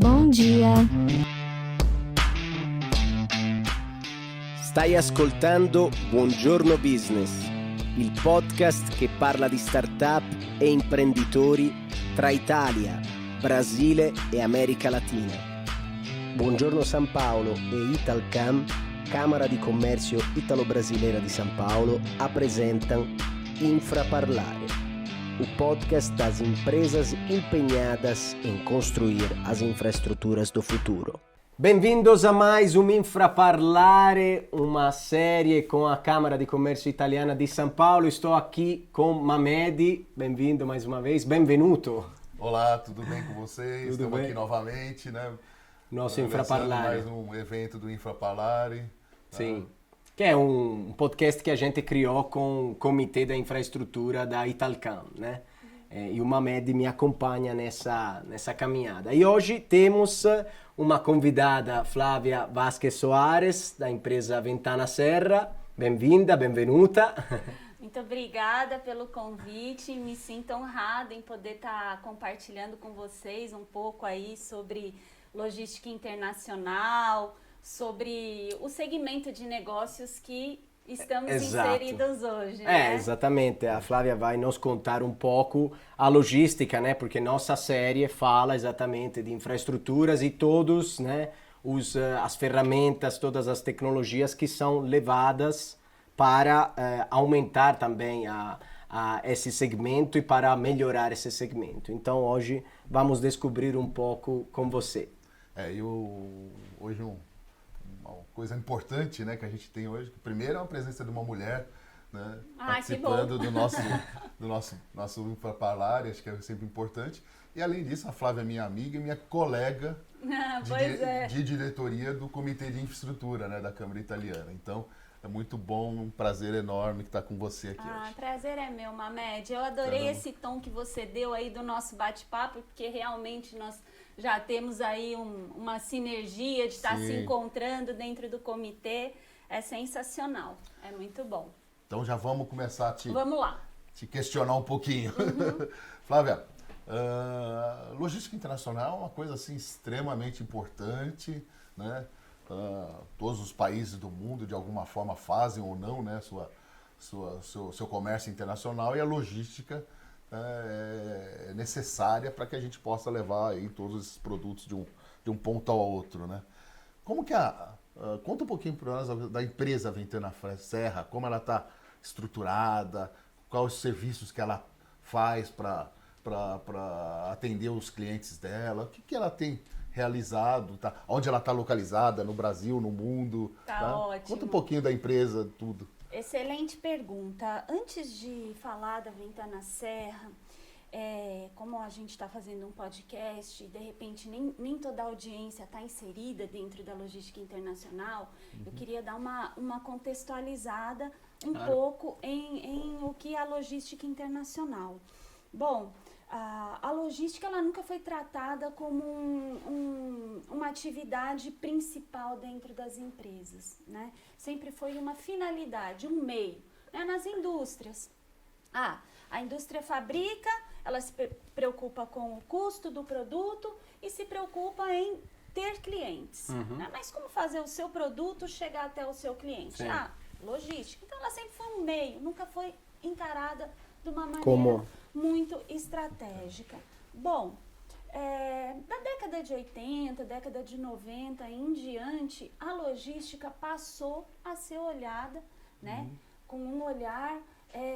Bom dia! Stai ascoltando Buongiorno Business, il podcast che parla di startup e imprenditori tra Italia, Brasile e America Latina. Buongiorno San Paolo e Italcam, Câmara di Comércio Italo-Brasileira de São Paulo, apresentam Infraparlare, o podcast das empresas empenhadas em construir as infraestruturas do futuro. Bem-vindos a mais um Infraparlare, uma série com a Câmara de Comércio Italiana de São Paulo. Estou aqui com Mamedi, bem-vindo mais uma vez, benvenuto. Olá, tudo bem com vocês? Tudo Estamos bem? Aqui novamente, né? Nosso Infraparlare. Mais um evento do Infraparlare. Sim, que é um podcast que a gente criou com o Comitê da Infraestrutura da Italcam, né? E o Mamedi me acompanha nessa caminhada. E hoje temos uma convidada, Flávia Vasquez Soares, da empresa Ventana Serra. Bem-vinda, benvenuta. Muito obrigada pelo convite, me sinto honrada em poder estar compartilhando com vocês um pouco aí sobre logística internacional, sobre o segmento de negócios que estamos inseridos hoje, né? Exatamente. A Flávia vai nos contar um pouco a logística, né? Porque nossa série fala exatamente de infraestruturas e todos, né, as ferramentas, todas as tecnologias que são levadas para aumentar também esse segmento e para melhorar esse segmento. Então hoje vamos descobrir um pouco com você. Hoje uma coisa importante, né, que a gente tem hoje, que primeiro é a presença de uma mulher, né, participando do nosso Infraparlare, acho que é sempre importante. E além disso, a Flávia é minha amiga e minha colega de diretoria do Comitê de Infraestrutura, né, da Câmara Italiana. Então, é muito bom, um prazer enorme estar com você aqui hoje. Prazer é meu, Mamedi. Eu adorei esse tom que você deu aí do nosso bate-papo, porque realmente nós já temos aí uma sinergia de estar se encontrando dentro do comitê. É sensacional, é muito bom. Então já vamos começar a te questionar um pouquinho. Flávia, logística internacional é uma coisa assim extremamente importante, né? Todos os países do mundo de alguma forma fazem ou não, né, seu comércio internacional, e a logística é necessária para que a gente possa levar aí todos esses produtos de um ponto ao outro, né? Como que conta um pouquinho para nós da empresa Ventana Serra, como ela está estruturada, quais os serviços que ela faz para atender os clientes dela, o que ela tem realizado, tá? Onde ela está localizada, no Brasil, no mundo. Tá ótimo. Conta um pouquinho da empresa, tudo. Excelente pergunta. Antes de falar da Ventana Serra, como a gente está fazendo um podcast, de repente nem toda a audiência está inserida dentro da logística internacional, eu queria dar uma contextualizada pouco em o que é a logística internacional. Bom, a logística ela nunca foi tratada como uma atividade principal dentro das empresas, né? Sempre foi uma finalidade, um meio, né? Nas indústrias. A indústria fabrica, ela se preocupa com o custo do produto e se preocupa em ter clientes. Né? Mas como fazer o seu produto chegar até o seu cliente? Logística. Então ela sempre foi um meio, nunca foi encarada de uma maneira muito estratégica. Bom, da década de 80, década de 90 em diante, a logística passou a ser olhada, né, com um olhar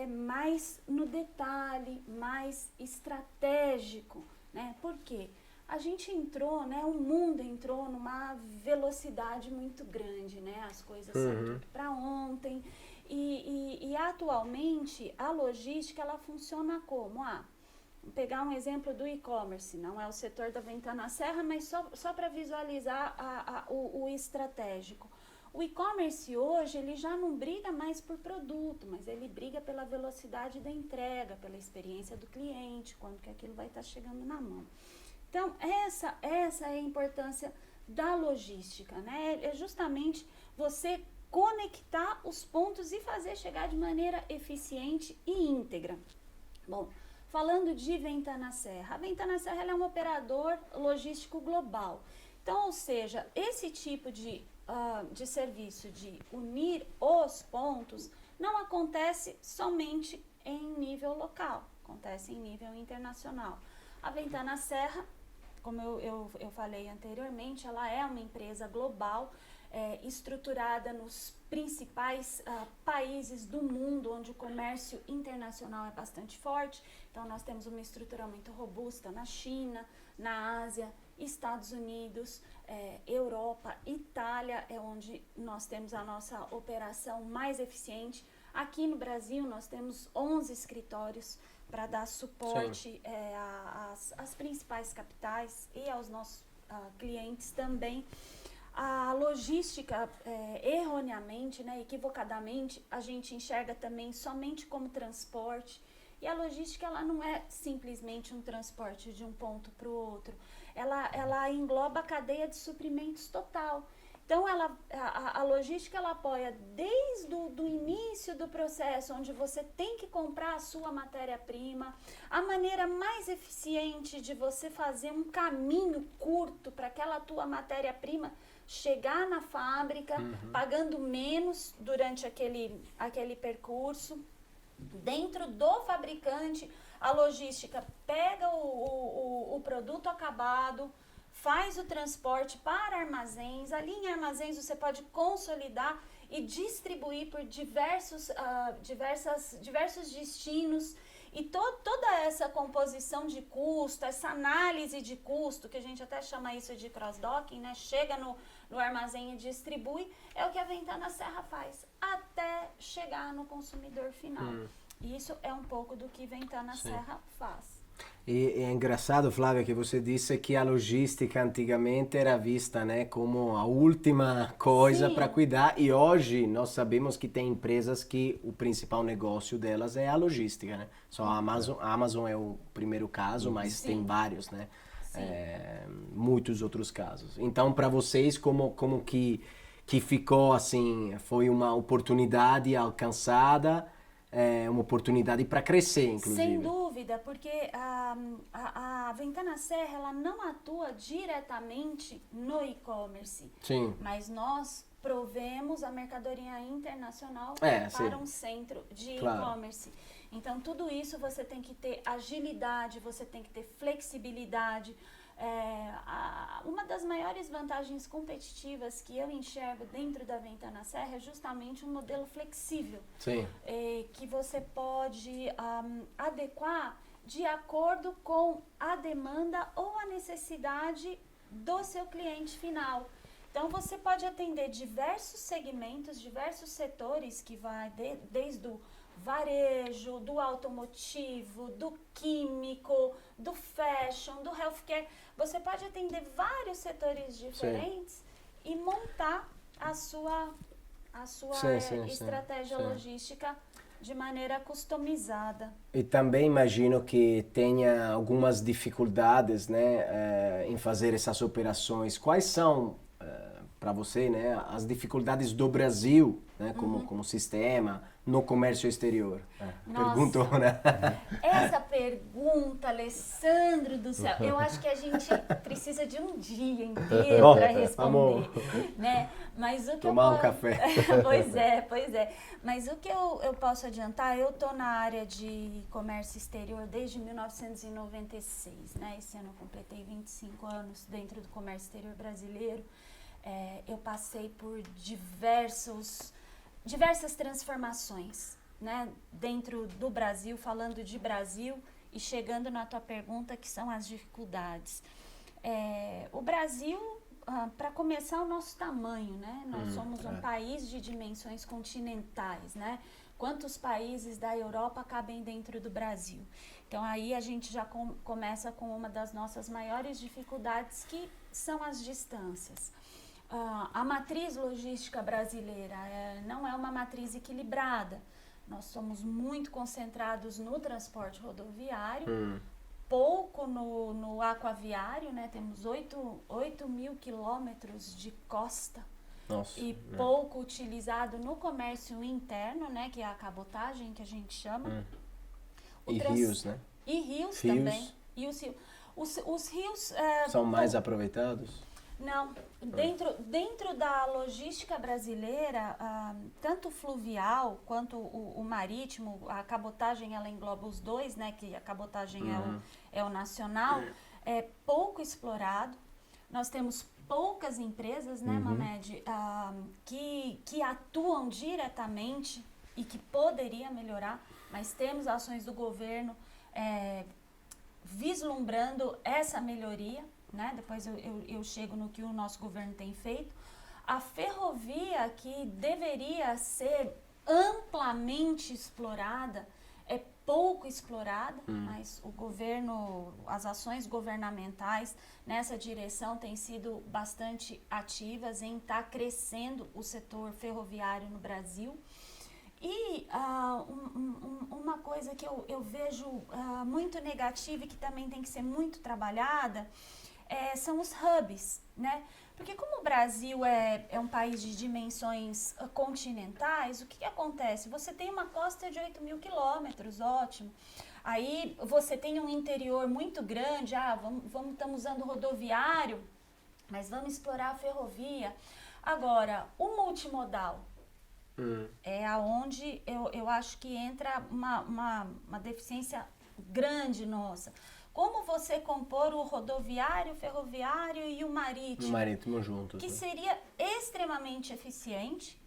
mais no detalhe, mais estratégico, né? Por quê? A gente entrou, né, o mundo entrou numa velocidade muito grande, né? As coisas são para ontem. E atualmente a logística ela funciona como? Vamos pegar um exemplo do e-commerce, não é o setor da Ventana Serra, mas só para visualizar o estratégico. O e-commerce hoje ele já não briga mais por produto, mas ele briga pela velocidade da entrega, pela experiência do cliente, quando que aquilo vai estar chegando na mão. Então essa é a importância da logística, né? É justamente você conectar os pontos e fazer chegar de maneira eficiente e íntegra. Bom, falando de Ventana Serra, a Ventana Serra ela é um operador logístico global. Então, ou seja, esse tipo de serviço de unir os pontos não acontece somente em nível local, acontece em nível internacional. A Ventana Serra, como eu falei anteriormente, ela é uma empresa global, estruturada nos principais países do mundo, onde o comércio internacional é bastante forte. Então, nós temos uma estrutura muito robusta na China, na Ásia, Estados Unidos, Europa, Itália é onde nós temos a nossa operação mais eficiente. Aqui no Brasil, nós temos 11 escritórios para dar suporte às principais capitais e aos nossos clientes também. A logística, erroneamente, né, equivocadamente, a gente enxerga também somente como transporte. E a logística, ela não é simplesmente um transporte de um ponto para o outro. Ela engloba a cadeia de suprimentos total. Então, a logística, ela apoia desde o início do processo, onde você tem que comprar a sua matéria-prima, a maneira mais eficiente de você fazer um caminho curto para aquela tua matéria-prima chegar na fábrica, pagando menos durante aquele percurso. Dentro do fabricante, a logística pega o produto acabado, faz o transporte para armazéns. Ali em armazéns você pode consolidar e distribuir por diversos destinos. E toda essa composição de custo, essa análise de custo, que a gente até chama isso de cross-docking, né? Chega no armazém e distribui, é o que a Ventana Serra faz, até chegar no consumidor final. E isso é um pouco do que Ventana Serra faz. E é engraçado, Flávia, que você disse que a logística antigamente era vista, né, como a última coisa para cuidar, e hoje nós sabemos que tem empresas que o principal negócio delas é a logística, né? Só a Amazon é o primeiro caso, mas tem vários, né? Muitos outros casos. Então, para vocês, como que ficou assim, foi uma oportunidade alcançada, uma oportunidade para crescer, inclusive. Sem dúvida, porque a Ventana Serra, ela não atua diretamente no e-commerce, mas nós provemos a mercadoria internacional para um centro de e-commerce. Então, tudo isso você tem que ter agilidade, você tem que ter flexibilidade. Uma das maiores vantagens competitivas que eu enxergo dentro da Ventana Serra é justamente um modelo flexível, que você pode adequar de acordo com a demanda ou a necessidade do seu cliente final. Então, você pode atender diversos segmentos, diversos setores, que vai desde o varejo, do automotivo, do químico, do fashion, do healthcare. Você pode atender vários setores diferentes e montar a sua estratégia logística de maneira customizada. E também imagino que tenha algumas dificuldades, né, em fazer essas operações. Quais são, para você, né, as dificuldades do Brasil, né, como sistema, no comércio exterior? Perguntou, né? Essa pergunta, Alessandro do céu, eu acho que a gente precisa de um dia inteiro para responder, né? Mas o que tomar um café. Pois é. Mas o que eu posso adiantar, eu estou na área de comércio exterior desde 1996, né? Esse ano eu completei 25 anos dentro do comércio exterior brasileiro. Eu passei por diversas transformações, né, dentro do Brasil, falando de Brasil e chegando na tua pergunta, que são as dificuldades. O Brasil, para começar, o nosso tamanho, né? Nós somos um país de dimensões continentais, né? Quantos países da Europa cabem dentro do Brasil? Então, aí a gente já começa com uma das nossas maiores dificuldades, que são as distâncias. A matriz logística brasileira não é uma matriz equilibrada. Nós somos muito concentrados no transporte rodoviário, pouco no aquaviário, né? Temos 8 mil quilômetros de costa. Nossa, e pouco utilizado no comércio interno, né? Que é a cabotagem, que a gente chama. E rios, né? E rios também. E os rios... São mais aproveitados? Não. Dentro da logística brasileira, tanto o fluvial quanto o marítimo, a cabotagem ela engloba os dois, né? Que a cabotagem é o nacional, é pouco explorado. Nós temos poucas empresas, né, Mamed, que atuam diretamente e que poderia melhorar, mas temos ações do governo vislumbrando essa melhoria, né? Depois eu chego no que o nosso governo tem feito. A ferrovia, que deveria ser amplamente explorada, é pouco explorada, mas o governo, as ações governamentais nessa direção têm sido bastante ativas em estar crescendo o setor ferroviário no Brasil. E uma coisa que eu vejo muito negativa e que também tem que ser muito trabalhada são os hubs, né? Porque como o Brasil é um país de dimensões continentais, o que acontece? Você tem uma costa de 8.000 quilômetros, ótimo. Aí você tem um interior muito grande, estamos usando o rodoviário, mas vamos explorar a ferrovia. Agora, o multimodal é aonde eu acho que entra uma deficiência grande nossa. Como você compor o rodoviário, o ferroviário e o marítimo? O marítimo juntos. Que seria extremamente eficiente.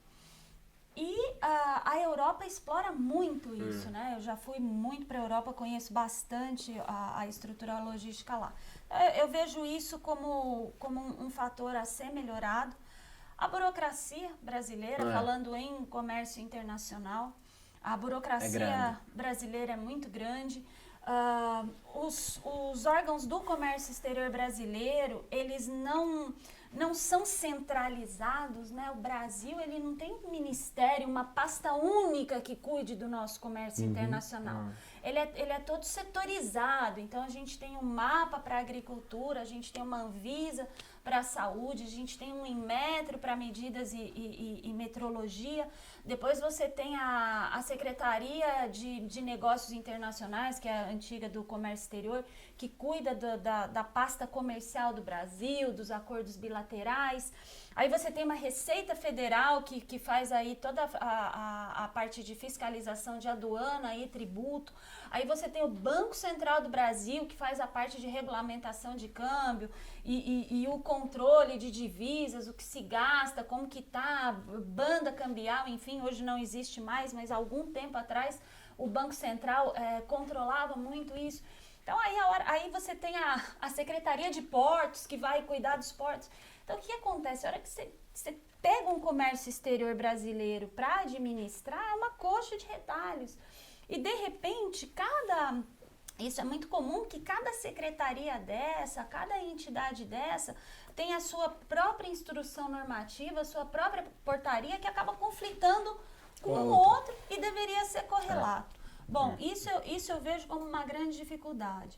E a Europa explora muito isso, né? Eu já fui muito para a Europa, conheço bastante a estrutura logística lá. Eu vejo isso como um fator a ser melhorado. A burocracia brasileira, falando em comércio internacional, a burocracia brasileira é muito grande. Os órgãos do comércio exterior brasileiro, eles não são centralizados, né? O Brasil, ele não tem um ministério, uma pasta única que cuide do nosso comércio internacional. Ele é todo setorizado, então a gente tem um mapa para a agricultura, a gente tem uma Anvisa para a saúde, a gente tem um Inmetro para medidas e metrologia. Depois você tem a Secretaria de Negócios Internacionais, que é a antiga do Comércio Exterior, que cuida da pasta comercial do Brasil, dos acordos bilaterais. Aí você tem uma Receita Federal que faz aí toda a parte de fiscalização de aduana e tributo. Aí você tem o Banco Central do Brasil, que faz a parte de regulamentação de câmbio e o controle de divisas, o que se gasta, como que tá, banda cambial, enfim, hoje não existe mais, mas há algum tempo atrás o Banco Central controlava muito isso. Então aí você tem a Secretaria de Portos, que vai cuidar dos portos. Então o que acontece? A hora que você pega um comércio exterior brasileiro para administrar, é uma coxa de retalhos. E de repente, isso é muito comum, que cada secretaria dessa, cada entidade dessa, tem a sua própria instrução normativa, a sua própria portaria, que acaba conflitando com o outro e deveria ser correlato. Bom, isso eu vejo como uma grande dificuldade.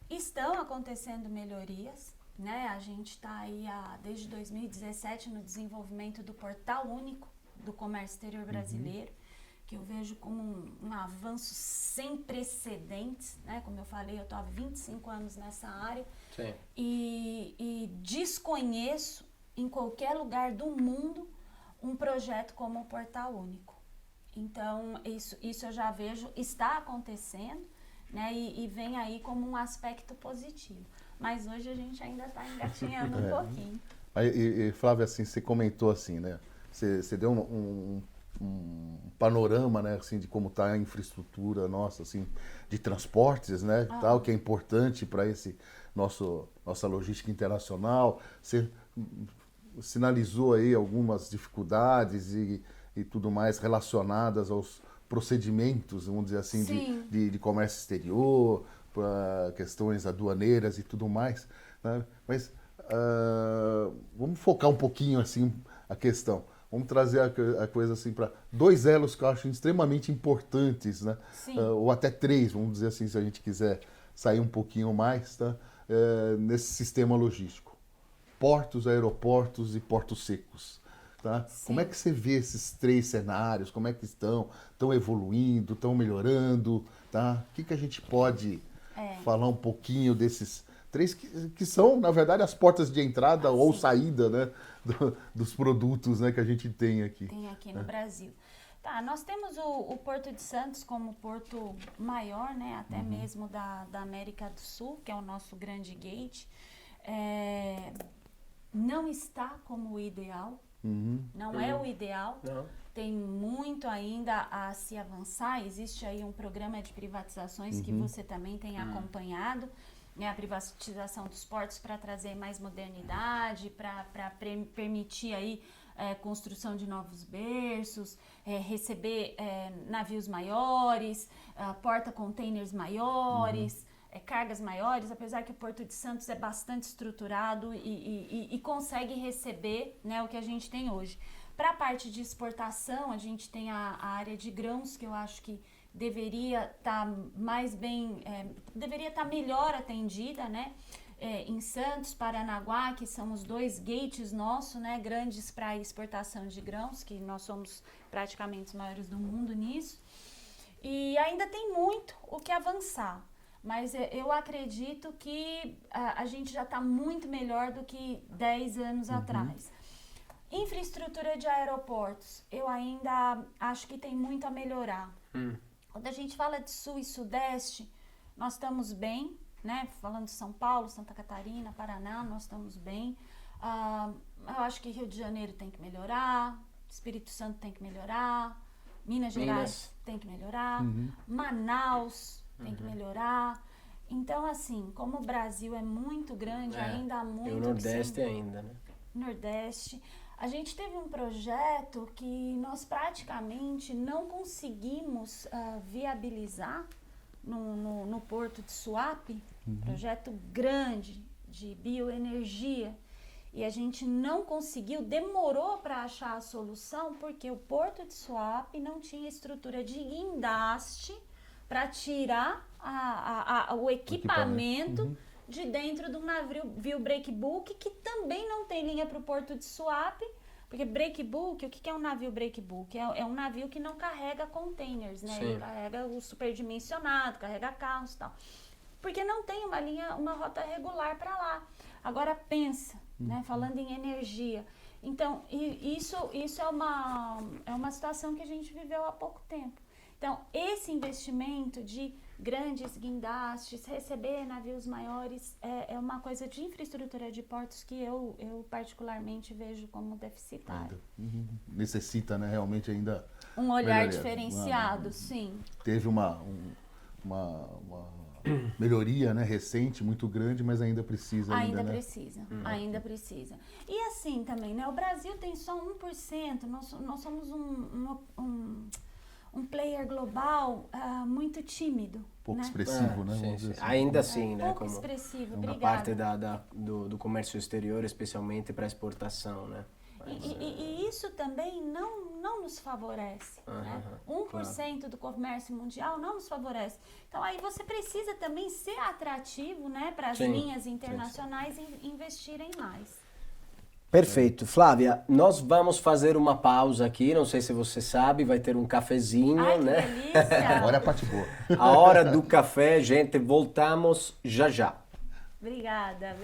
Estão acontecendo melhorias, né? A gente está aí desde 2017 no desenvolvimento do Portal Único do Comércio Exterior Brasileiro, que eu vejo como um avanço sem precedentes, né? Como eu falei, eu estou há 25 anos nessa área. Sim. E desconheço em qualquer lugar do mundo um projeto como o Portal Único. Então, isso eu já vejo, está acontecendo, né? E vem aí como um aspecto positivo. Mas hoje a gente ainda está engatinhando um pouquinho. E Flávia, assim, você comentou assim, né? Você deu um panorama, né, assim, de como está a infraestrutura nossa, assim, de transportes, né, tal, que é importante para nossa logística internacional. Você sinalizou aí algumas dificuldades e tudo mais relacionadas aos procedimentos, vamos dizer assim, de comércio exterior, para questões aduaneiras e tudo mais, né? Mas vamos focar um pouquinho assim a questão. Vamos trazer a coisa assim para dois elos que eu acho extremamente importantes, né? Ou até três, vamos dizer assim, se a gente quiser sair um pouquinho mais, tá? Nesse sistema logístico. Portos, aeroportos e portos secos. Tá? Como é que você vê esses três cenários? Como é que estão evoluindo, estão melhorando? Tá? O que a gente pode falar um pouquinho desses 3 que são, na verdade, as portas de entrada ou saída, né, dos produtos, né, que a gente tem aqui. Tem aqui no Brasil. Tá, nós temos o Porto de Santos como porto maior, né, até mesmo da América do Sul, que é o nosso grande gate. Não está como o ideal, não é o ideal, tem muito ainda a se avançar. Existe aí um programa de privatizações que você também tem acompanhado, né, a privatização dos portos para trazer mais modernidade, para permitir aí construção de novos berços, receber navios maiores, porta-containers maiores, cargas maiores, apesar que o Porto de Santos é bastante estruturado e consegue receber, né, o que a gente tem hoje. Para a parte de exportação, a gente tem a área de grãos, que eu acho que deveria estar deveria estar melhor atendida, né? Em Santos, Paranaguá, que são os 2 gates nossos, né, grandes para exportação de grãos, que nós somos praticamente os maiores do mundo nisso. E ainda tem muito o que avançar, mas eu acredito que a gente já está muito melhor do que 10 anos atrás. Infraestrutura de aeroportos, eu ainda acho que tem muito a melhorar. Quando a gente fala de Sul e Sudeste, nós estamos bem, né? Falando de São Paulo, Santa Catarina, Paraná, nós estamos bem. Eu acho que Rio de Janeiro tem que melhorar, Espírito Santo tem que melhorar, Minas Gerais tem que melhorar, Manaus tem que melhorar. Então, assim, como o Brasil é muito grande, ainda há muito... E o Nordeste ainda, né? Nordeste. A gente teve um projeto que nós praticamente não conseguimos viabilizar no Porto de Suape, projeto grande de bioenergia, e a gente não conseguiu, demorou para achar a solução, porque o Porto de Suape não tinha estrutura de guindaste para tirar o equipamento de dentro do navio breakbulk, que também não tem linha para o Porto de Suape, porque breakbulk, o que é um navio breakbulk? É um navio que não carrega containers, né? Ele carrega o superdimensionado, carrega carros e tal. Porque não tem uma rota regular para lá. Agora pensa, né? Falando em energia. Então, isso é uma situação que a gente viveu há pouco tempo. Então, esse investimento de grandes guindastes, receber navios maiores, é uma coisa de infraestrutura de portos que eu particularmente vejo como deficitária. Necessita, né, realmente ainda... Um olhar diferenciado, sim. Teve uma melhoria, né, recente, muito grande, mas ainda precisa. Ainda né? precisa, ainda precisa. E assim também, né, o Brasil tem só 1%, nós somos um player global muito tímido. Pouco né? expressivo, né? Sim, sim. Ainda assim, né? Pouco como expressivo, na obrigada. parte do comércio exterior, especialmente para exportação, né? Mas, e isso também não nos favorece. Né? 1% do comércio mundial não nos favorece. Então, aí você precisa também ser atrativo, né, para as linhas internacionais investirem mais. Perfeito. Flávia, nós vamos fazer uma pausa aqui, não sei se você sabe, vai ter um cafezinho, Ai, né? Que delícia! Agora é a parte boa. A hora do café, gente, voltamos já já. Obrigada.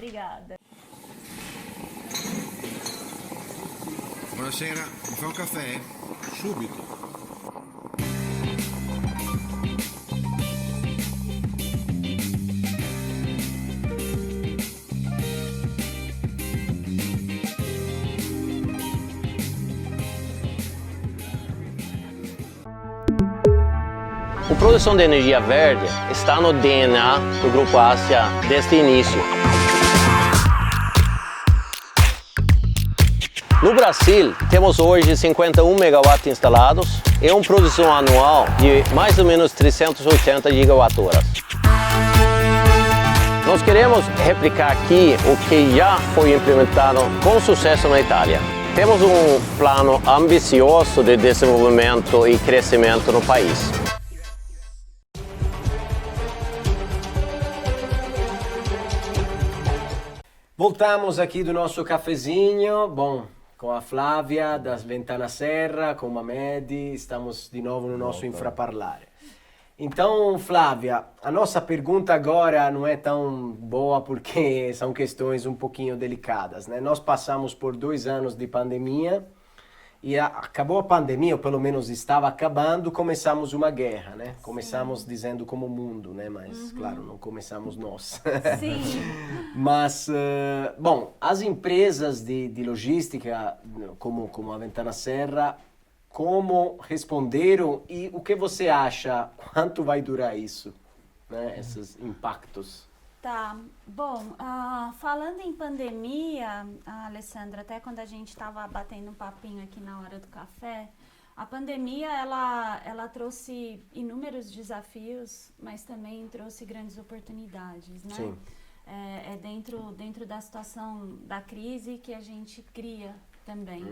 Buonasera, mi fa un caffè? Subito. A produção de energia verde está no DNA do Grupo Ásia desde o início. No Brasil, temos hoje 51 megawatts instalados e uma produção anual de mais ou menos 380 gigawatts-horas. Nós queremos replicar aqui o que já foi implementado com sucesso na Itália. Temos um plano ambicioso de desenvolvimento e crescimento no país. Voltamos aqui do nosso cafezinho, bom, com a Flávia das Ventana Serra, com a Mamed, estamos de novo no nosso Infraparlare. Então, Flávia, a nossa pergunta agora não é tão boa porque são questões um pouquinho delicadas, né? Nós passamos por 2 anos de pandemia e acabou a pandemia, ou pelo menos estava acabando, começamos uma guerra, né? Começamos dizendo como mundo, né? Mas, claro, não começamos nós. Sim. Mas, bom, as empresas de logística, como a Ventana Serra, como responderam e o que você acha? Quanto vai durar isso, né? Esses impactos? Tá, bom, falando em pandemia, Alessandra, até quando a gente estava batendo um papinho aqui na hora do café, a pandemia, ela trouxe inúmeros desafios, mas também trouxe grandes oportunidades, né? Sim. É dentro da situação da crise que a gente cria também.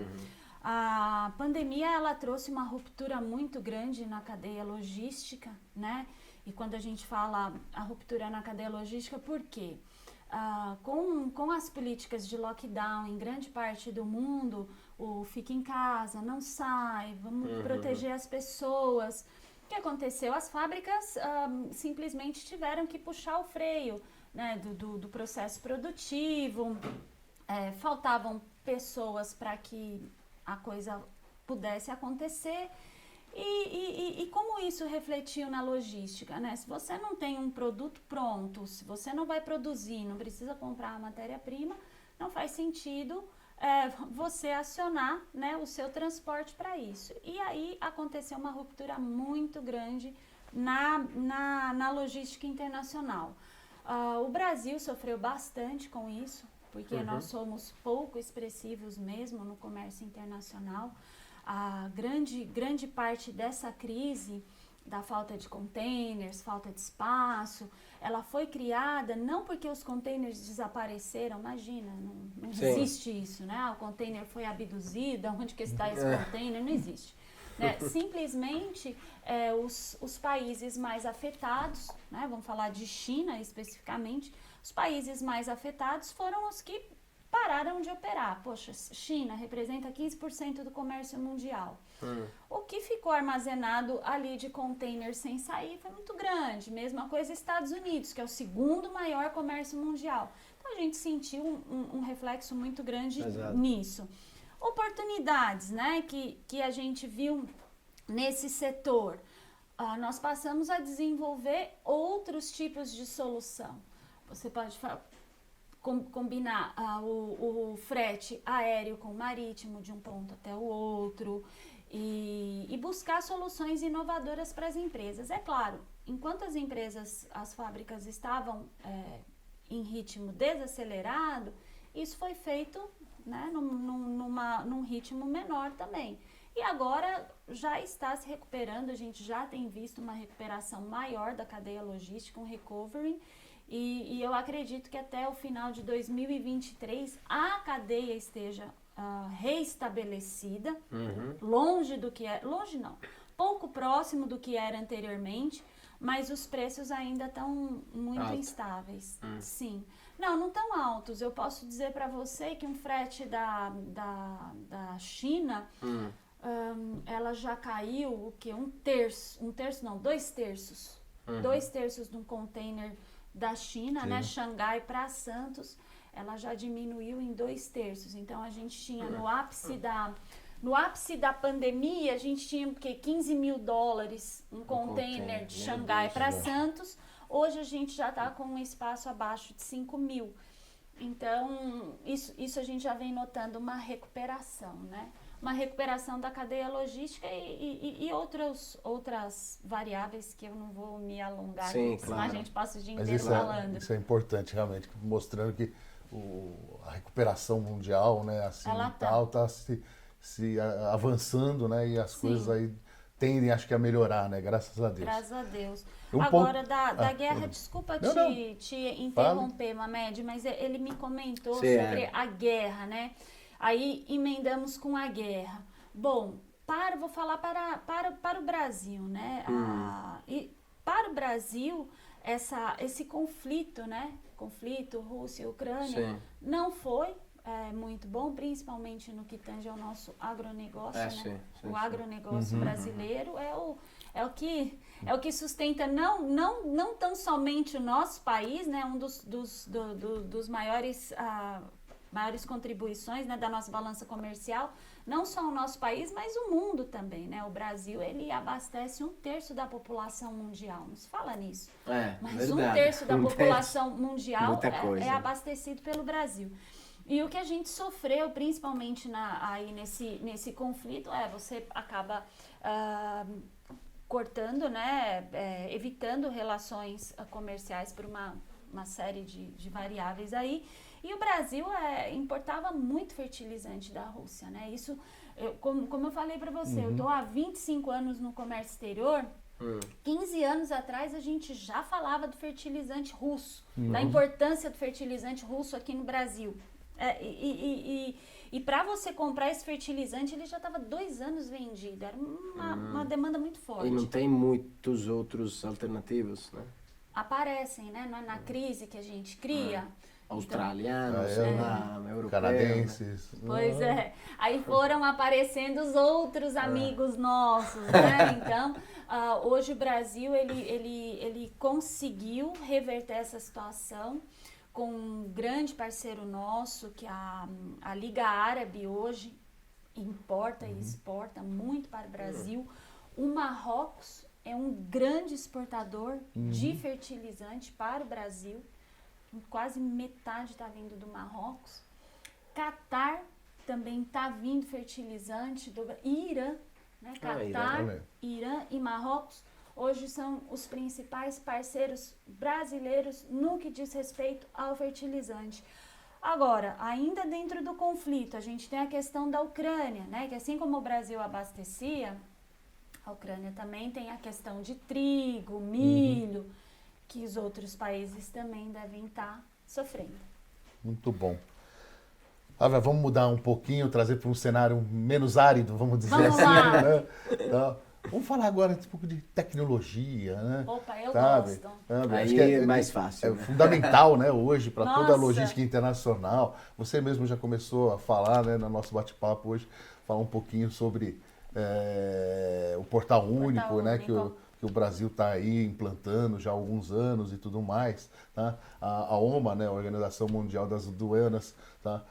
A pandemia, ela trouxe uma ruptura muito grande na cadeia logística, né? E quando a gente fala a ruptura na cadeia logística, por quê? Com as políticas de lockdown em grande parte do mundo, o fica em casa, não sai, vamos proteger as pessoas. O que aconteceu? As fábricas simplesmente tiveram que puxar o freio, né, do processo produtivo, faltavam pessoas para que a coisa pudesse acontecer. E como isso refletiu na logística, né? Se você não tem um produto pronto, se você não vai produzir, não precisa comprar a matéria-prima, não faz sentido você acionar, né, o seu transporte para isso. E aí aconteceu uma ruptura muito grande na logística internacional. O Brasil sofreu bastante com isso, porque nós somos pouco expressivos mesmo no comércio internacional. A grande parte dessa crise, da falta de containers, falta de espaço, ela foi criada não porque os containers desapareceram, imagina, não existe isso, né? O container foi abduzido, onde que está esse container? Não existe. Né? Simplesmente os países mais afetados, né? Vamos falar de China especificamente, os países mais afetados foram os que pararam de operar. Poxa, China representa 15% do comércio mundial. O que ficou armazenado ali de container sem sair foi muito grande. Mesma coisa Estados Unidos, que é o segundo maior comércio mundial. Então a gente sentiu um reflexo muito grande nisso. Oportunidades, né, que a gente viu nesse setor. Nós passamos a desenvolver outros tipos de solução. Você pode combinar o frete aéreo com o marítimo de um ponto até o outro e buscar soluções inovadoras para as empresas. É claro, enquanto as fábricas estavam em ritmo desacelerado, isso foi feito, né, num ritmo menor também. E agora já está se recuperando, a gente já tem visto uma recuperação maior da cadeia logística, um recovery. E eu acredito que até o final de 2023 a cadeia esteja reestabelecida, longe do que é, longe não, pouco próximo do que era anteriormente, mas os preços ainda estão muito instáveis. Sim. Não tão altos. Eu posso dizer para você que um frete da China, ela já caiu o quê? 2 terços. 2 terços de um container da China, né, Xangai para Santos, ela já diminuiu em 2 terços. Então a gente tinha no ápice da pandemia, a gente tinha o quê? $15 mil um container de Xangai para Santos. Hoje a gente já está com um espaço abaixo de 5 mil. Então isso a gente já vem notando uma recuperação, né? Uma recuperação da cadeia logística e outras variáveis que eu não vou me alongar, sim, senão claro. A gente passa o dia inteiro falando. Isso é importante, realmente, mostrando que a recuperação mundial, né, assim, está se avançando, né, e as coisas aí tendem, acho que, a melhorar, né, graças a Deus. Graças a Deus. Agora, da guerra, desculpa te interromper, Mamed, mas ele me comentou sobre a guerra, né? Aí emendamos com a guerra. Bom, vou falar para o Brasil, né? E para o Brasil, esse conflito, né? Conflito Rússia e Ucrânia, não foi muito bom, principalmente no que tange ao nosso agronegócio, né? O agronegócio brasileiro é o que sustenta não tão somente o nosso país, né, um dos maiores contribuições, né, da nossa balança comercial, não só o nosso país, mas o mundo também, né? O Brasil, ele abastece 1/3 da população mundial, não se fala nisso. Mas verdade. 1/3 da população mundial é abastecido pelo Brasil. E o que a gente sofreu, principalmente aí nesse conflito, você acaba cortando, né, evitando relações comerciais por uma série de variáveis aí. E o Brasil importava muito fertilizante da Rússia, né? Isso, como eu falei para você, eu estou há 25 anos no comércio exterior. 15 anos atrás a gente já falava do fertilizante russo, da importância do fertilizante russo aqui no Brasil. E para você comprar esse fertilizante, ele já estava 2 anos vendido. Era uma demanda muito forte. E não tem muitos outros alternativos, né? Aparecem, né? Na crise que a gente cria. Australianos, europeus, canadenses. Pois é. Aí foram aparecendo os outros amigos nossos, né? Então, hoje o Brasil, ele conseguiu reverter essa situação com um grande parceiro nosso, que a Liga Árabe hoje importa e exporta muito para o Brasil. O Marrocos é um grande exportador de fertilizante para o Brasil. Quase metade está vindo do Marrocos. Catar também está vindo fertilizante do Irã, né? Catar, Irã e Marrocos hoje são os principais parceiros brasileiros no que diz respeito ao fertilizante. Agora, ainda dentro do conflito, a gente tem a questão da Ucrânia, né? Que assim como o Brasil abastecia, a Ucrânia também tem a questão de trigo, milho, que os outros países também devem estar sofrendo. Muito bom. Vamos mudar um pouquinho, trazer para um cenário menos árido, vamos dizer assim. Lá. Né? Então, vamos falar agora um pouco de tecnologia, né? Opa, eu gosto. Aí acho que é mais fácil. É fundamental, né, hoje, para toda a logística internacional. Você mesmo já começou a falar, né, no nosso bate-papo hoje, falar um pouquinho sobre o Portal Único, né, que o Brasil está aí implantando já há alguns anos e tudo mais, tá? A OMA, né, a Organização Mundial das Aduanas, tá?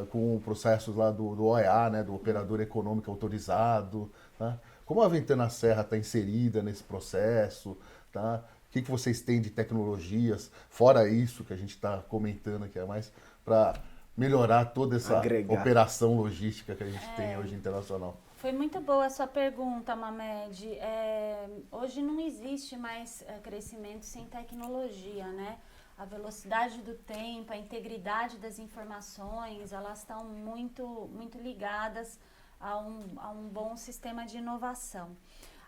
Com processos lá do OEA, né, do Operador Econômico Autorizado, tá? Como a Ventana Serra está inserida nesse processo, tá? O que vocês têm de tecnologias, fora isso que a gente está comentando aqui, mais para melhorar toda essa operação logística que a gente tem hoje internacional? Foi muito boa a sua pergunta, Mamed. Hoje não existe mais crescimento sem tecnologia, né? A velocidade do tempo, a integridade das informações, elas estão muito, muito ligadas a um bom sistema de inovação.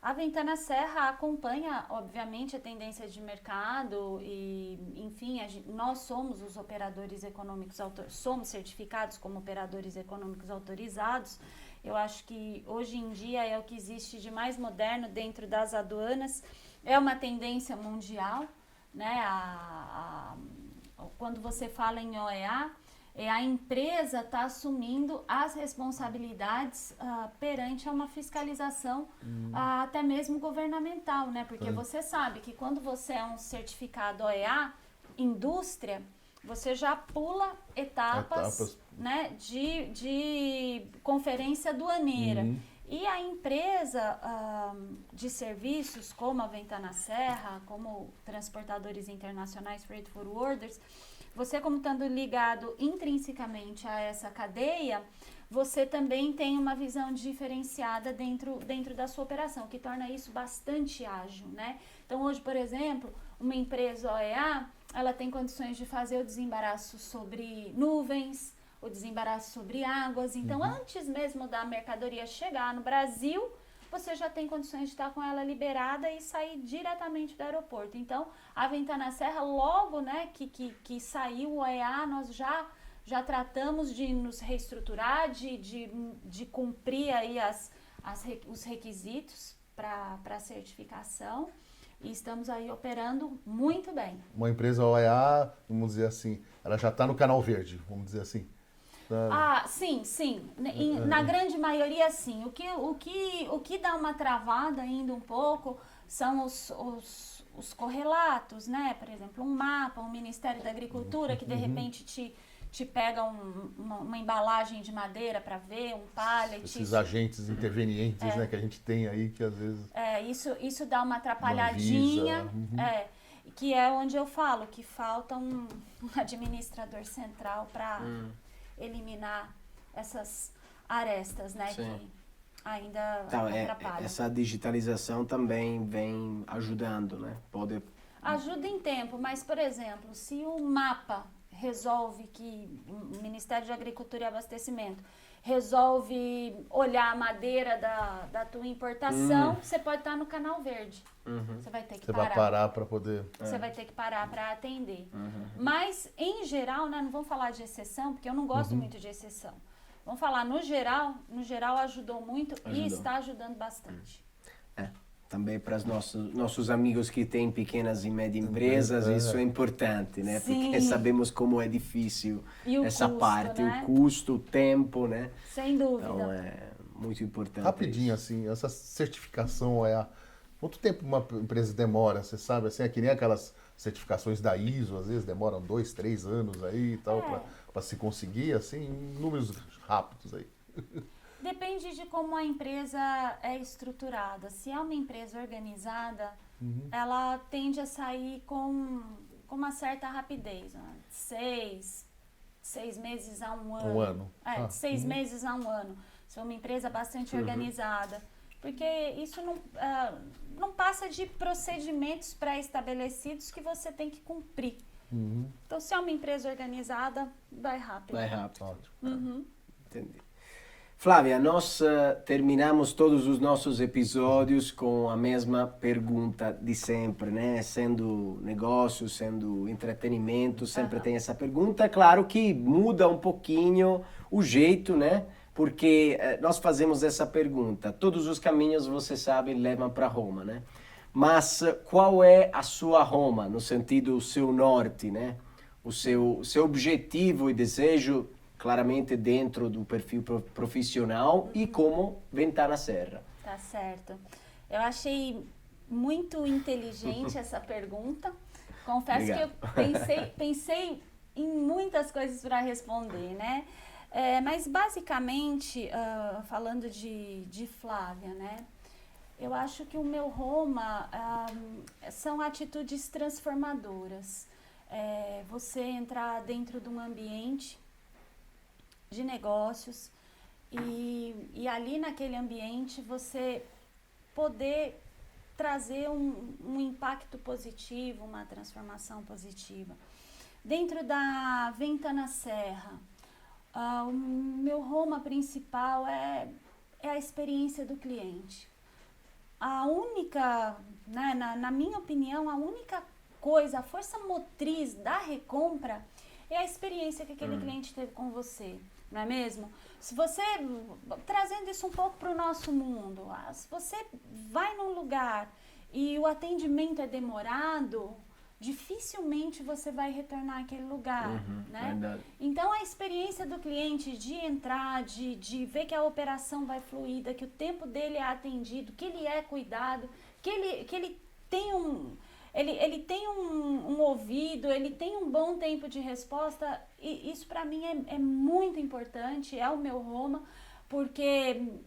A Ventana Serra acompanha, obviamente, a tendência de mercado e, enfim, nós somos os operadores econômicos, somos certificados como operadores econômicos autorizados. Eu acho que hoje em dia é o que existe de mais moderno dentro das aduanas. É uma tendência mundial, né? Quando você fala em OEA, a empresa está assumindo as responsabilidades perante a uma fiscalização até mesmo governamental, né? Porque você sabe que quando você é um certificado OEA, indústria, você já pula etapas. Né, de conferência aduaneira. E a empresa de serviços, como a Ventana Serra, como transportadores internacionais, freight forwarders, você como estando ligado intrinsecamente a essa cadeia, você também tem uma visão diferenciada dentro da sua operação, que torna isso bastante ágil, né? Então hoje, por exemplo, uma empresa OEA, ela tem condições de fazer o desembaraço sobre nuvens, o desembaraço sobre águas. Então, antes mesmo da mercadoria chegar no Brasil, você já tem condições de estar com ela liberada e sair diretamente do aeroporto. Então, a Ventana Serra, logo, né, que saiu o OEA, nós já tratamos de nos reestruturar, de cumprir aí os requisitos para certificação. E estamos aí operando muito bem. Uma empresa OEA, vamos dizer assim, ela já está no canal verde, vamos dizer assim. Sim. Na grande maioria, sim. O que dá uma travada ainda um pouco são os correlatos, né? Por exemplo, um mapa, um Ministério da Agricultura que de repente te pega uma embalagem de madeira para ver, um pallet. Esses agentes intervenientes, né, que a gente tem aí, que às vezes... Isso dá uma atrapalhadinha, que é onde eu falo que falta um administrador central para eliminar essas arestas, né, que ainda atrapalham. Essa digitalização também vem ajudando, né? Ajuda em tempo, mas, por exemplo, se o mapa resolve o Ministério de Agricultura e Abastecimento resolve olhar a madeira da tua importação, você pode estar no canal verde. Você vai ter que parar. Você vai parar para poder... Você vai ter que parar para atender. Mas, em geral, né, não vamos falar de exceção, porque eu não gosto muito de exceção. Vamos falar no geral ajudou muito e está ajudando bastante. Também para os nossos amigos que têm pequenas e médias empresas, isso é importante, né? Sim. Porque sabemos como é difícil essa custo, parte, né? o custo, o tempo, né? Sem dúvida. Então é muito importante. Rapidinho, assim, essa certificação quanto tempo uma empresa demora, você sabe? Assim, é que nem aquelas certificações da ISO, às vezes demoram 2, 3 anos aí e tal, para se conseguir, assim, números rápidos aí. Depende de como a empresa é estruturada. Se é uma empresa organizada, ela tende a sair com uma certa rapidez. Né? 6 meses a um ano. Um ano. 6 meses a um ano. Se é uma empresa bastante organizada. Porque isso não passa de procedimentos pré-estabelecidos que você tem que cumprir. Então, se é uma empresa organizada, vai rápido. Entendi. Flávia, nós terminamos todos os nossos episódios com a mesma pergunta de sempre, né? Sendo negócio, sendo entretenimento, sempre tem essa pergunta. Claro que muda um pouquinho o jeito, né? Porque nós fazemos essa pergunta. Todos os caminhos, você sabe, levam para Roma, né? Mas qual é a sua Roma, no sentido o seu norte, né? O seu objetivo e desejo claramente dentro do perfil profissional e como Ventana Serra. Tá certo. Eu achei muito inteligente essa pergunta. Confesso que eu pensei em muitas coisas para responder, né? Mas basicamente, falando de Flávia, né? Eu acho que o meu Roma são atitudes transformadoras. Você entrar dentro de um ambiente de negócios e ali naquele ambiente você poder trazer um impacto positivo, uma transformação positiva. Dentro da Ventana Serra, o meu Roma principal é a experiência do cliente. A única, né, na minha opinião, a única coisa, a força motriz da recompra é a experiência que aquele cliente teve com você. Não é mesmo? Se você, trazendo isso um pouco para o nosso mundo, se você vai num lugar e o atendimento é demorado, dificilmente você vai retornar àquele lugar, né? Verdade. Então, a experiência do cliente de entrar, de ver que a operação vai fluida, que o tempo dele é atendido, que ele é cuidado, que ele tem ele tem um ouvido, ele tem um bom tempo de resposta, e isso para mim é muito importante, é o meu Roma, porque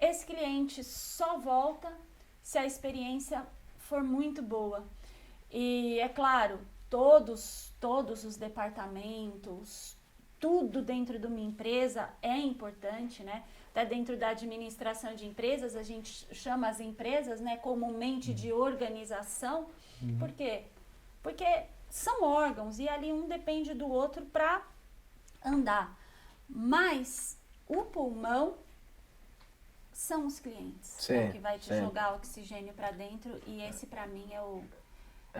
esse cliente só volta se a experiência for muito boa. E é claro, todos os departamentos, tudo dentro de uma empresa é importante, né? Até dentro da administração de empresas, a gente chama as empresas, né, comumente de organização. Por quê? Porque são órgãos e ali um depende do outro para andar. Mas o pulmão são os clientes, Sim, é o que vai te sim. jogar oxigênio para dentro, e esse para mim é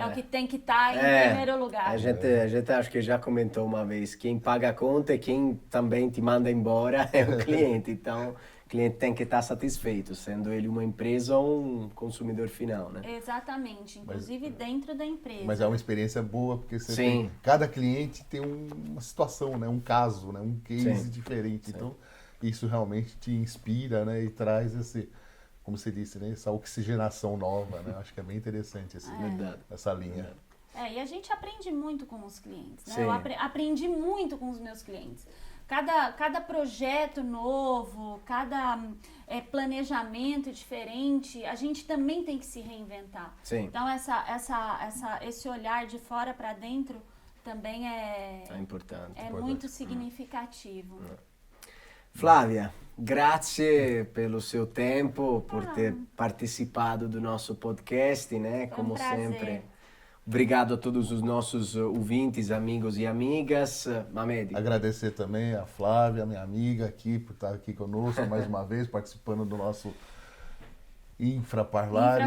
É o que tem que estar em primeiro lugar. A gente acho que já comentou uma vez, quem paga a conta e quem também te manda embora é o cliente. Então, o cliente tem que estar satisfeito, sendo ele uma empresa ou um consumidor final, né? Exatamente, inclusive dentro da empresa. Mas é uma experiência boa, porque você tem, cada cliente tem uma situação, né? Um caso, né? Um case diferente. Então, isso realmente te inspira, né? E traz esse, como você disse, né? Essa oxigenação nova, né? Acho que é bem interessante essa linha. E a gente aprende muito com os clientes, né? Eu aprendi muito com os meus clientes. Cada projeto novo, cada planejamento diferente, a gente também tem que se reinventar. Sim. Então, esse olhar de fora para dentro também é importante. É muito significativo. Flávia, grazie pelo seu tempo, por ter participado do nosso podcast, né? Como sempre. Obrigado a todos os nossos ouvintes, amigos e amigas. Mamed. Agradecer também a Flávia, minha amiga, aqui, por estar aqui conosco mais uma vez, participando do nosso Infraparlare,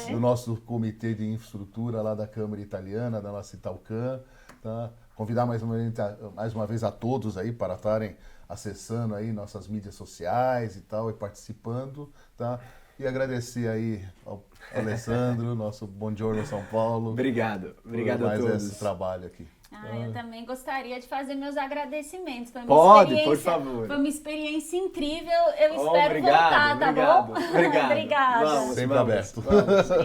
do nosso comitê de infraestrutura lá da Câmara Italiana, da nossa Italcan. Tá? Convidar mais uma vez a todos aí para estarem acessando aí nossas mídias sociais e tal, e participando, tá? E agradecer aí ao Alessandro, nosso Buongiorno São Paulo. Obrigado a todos. Mais esse trabalho aqui. Eu também gostaria de fazer meus agradecimentos. Por favor. Foi uma experiência incrível. Eu espero voltar, tá bom? Obrigado. Obrigada. Sempre aberto.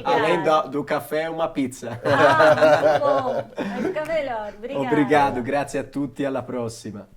Além do café, uma pizza. Muito bom. Vai ficar melhor. Obrigada. Obrigado, grazie a tutti, alla prossima.